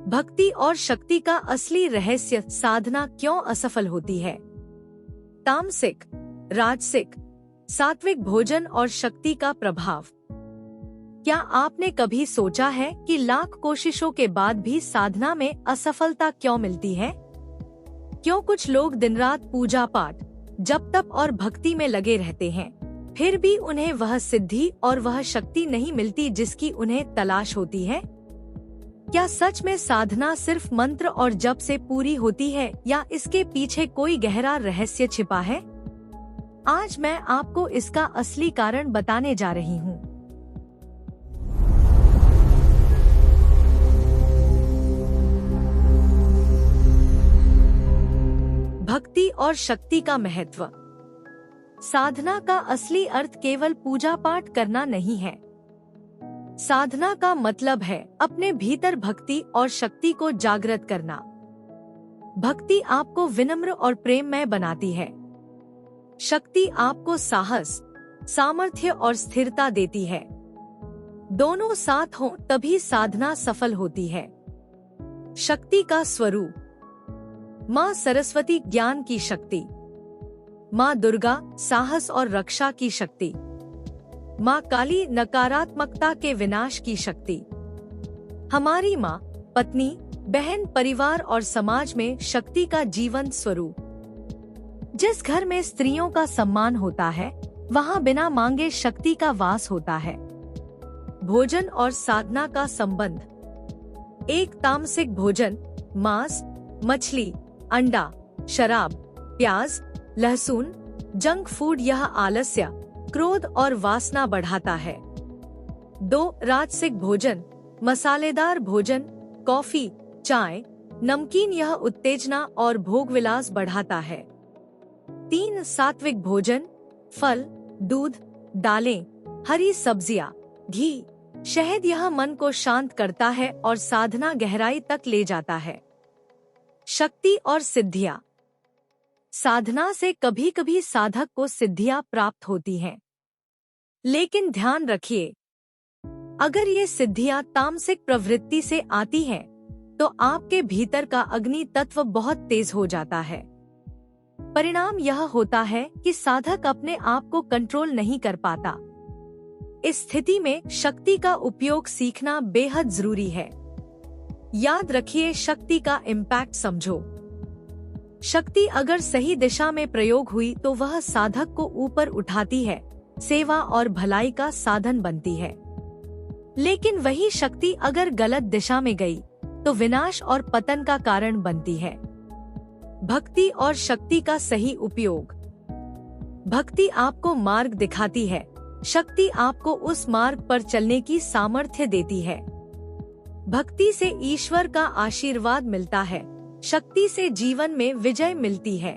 भक्ति और शक्ति का असली रहस्य, साधना क्यों असफल होती है। तामसिक, राजसिक, सात्विक भोजन और शक्ति का प्रभाव। क्या आपने कभी सोचा है कि लाख कोशिशों के बाद भी साधना में असफलता क्यों मिलती है? क्यों कुछ लोग दिन रात पूजा पाठ, जप तप और भक्ति में लगे रहते हैं, फिर भी उन्हें वह सिद्धि और वह शक्ति नहीं मिलती जिसकी उन्हें तलाश होती है? क्या सच में साधना सिर्फ मंत्र और जप से पूरी होती है या इसके पीछे कोई गहरा रहस्य छिपा है? आज मैं आपको इसका असली कारण बताने जा रही हूँ। भक्ति और शक्ति का महत्व। साधना का असली अर्थ केवल पूजा पाठ करना नहीं है। साधना का मतलब है अपने भीतर भक्ति और शक्ति को जागृत करना। भक्ति आपको विनम्र और प्रेममय बनाती है। शक्ति आपको साहस, सामर्थ्य और स्थिरता देती है। दोनों साथ हों तभी साधना सफल होती है। शक्ति का स्वरूप। माँ सरस्वती ज्ञान की शक्ति, माँ दुर्गा साहस और रक्षा की शक्ति, माँ काली नकारात्मकता के विनाश की शक्ति। हमारी माँ, पत्नी, बहन, परिवार और समाज में शक्ति का जीवंत स्वरूप। जिस घर में स्त्रियों का सम्मान होता है, वहाँ बिना मांगे शक्ति का वास होता है। भोजन और साधना का संबंध। एक तामसिक भोजन मांस, मछली, अंडा, शराब, प्याज, लहसुन, जंक फूड यह आलस्य, क्रोध और वासना बढ़ाता है। 2 राजसिक भोजन मसालेदार भोजन, कॉफी, चाय, नमकीन यह उत्तेजना और भोगविलास बढ़ाता है। 3 सात्विक भोजन फल, दूध, दालें, हरी सब्जियां, घी, शहद यह मन को शांत करता है और साधना गहराई तक ले जाता है। शक्ति और सिद्धियां। साधना से कभी कभी साधक को सिद्धियां प्राप्त होती हैं, लेकिन ध्यान रखिए, अगर ये सिद्धियां तामसिक प्रवृत्ति से आती हैं, तो आपके भीतर का अग्नि तत्व बहुत तेज हो जाता है। परिणाम यह होता है कि साधक अपने आप को कंट्रोल नहीं कर पाता। इस स्थिति में शक्ति का उपयोग सीखना बेहद जरूरी है। याद रखिए, शक्ति का इम्पैक्ट समझो। शक्ति अगर सही दिशा में प्रयोग हुई तो वह साधक को ऊपर उठाती है, सेवा और भलाई का साधन बनती है। लेकिन वही शक्ति अगर गलत दिशा में गई तो विनाश और पतन का कारण बनती है। भक्ति और शक्ति का सही उपयोग। भक्ति आपको मार्ग दिखाती है, शक्ति आपको उस मार्ग पर चलने की सामर्थ्य देती है। भक्ति से ईश्वर का आशीर्वाद मिलता है, शक्ति से जीवन में विजय मिलती है।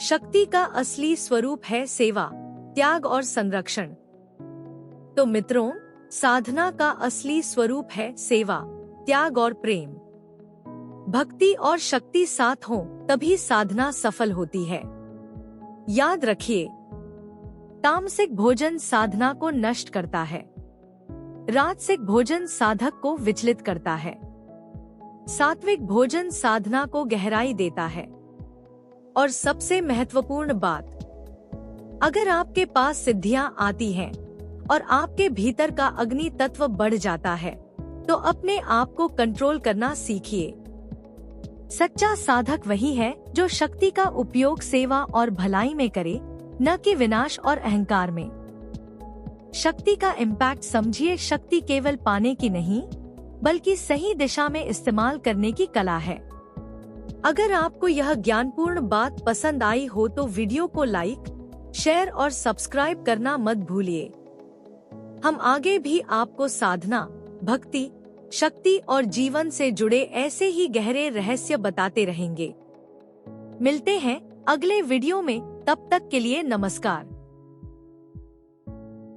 शक्ति का असली स्वरूप है सेवा, त्याग और संरक्षण। तो मित्रों, साधना का असली स्वरूप है सेवा, त्याग और प्रेम। भक्ति और शक्ति साथ हों तभी साधना सफल होती है। याद रखिए, तामसिक भोजन साधना को नष्ट करता है, राजसिक भोजन साधक को विचलित करता है, सात्विक भोजन साधना को गहराई देता है। और सबसे महत्वपूर्ण बात, अगर आपके पास सिद्धियां आती हैं और आपके भीतर का अग्नि तत्व बढ़ जाता है, तो अपने आप को कंट्रोल करना सीखिए। सच्चा साधक वही है जो शक्ति का उपयोग सेवा और भलाई में करे, न कि विनाश और अहंकार में। शक्ति का इम्पैक्ट समझिए, शक्ति केवल पाने की नहीं, बल्कि सही दिशा में इस्तेमाल करने की कला है। अगर आपको यह ज्ञानपूर्ण बात पसंद आई हो तो वीडियो को लाइक, शेयर और सब्सक्राइब करना मत भूलिए। हम आगे भी आपको साधना, भक्ति, शक्ति और जीवन से जुड़े ऐसे ही गहरे रहस्य बताते रहेंगे। मिलते हैं अगले वीडियो में, तब तक के लिए नमस्कार।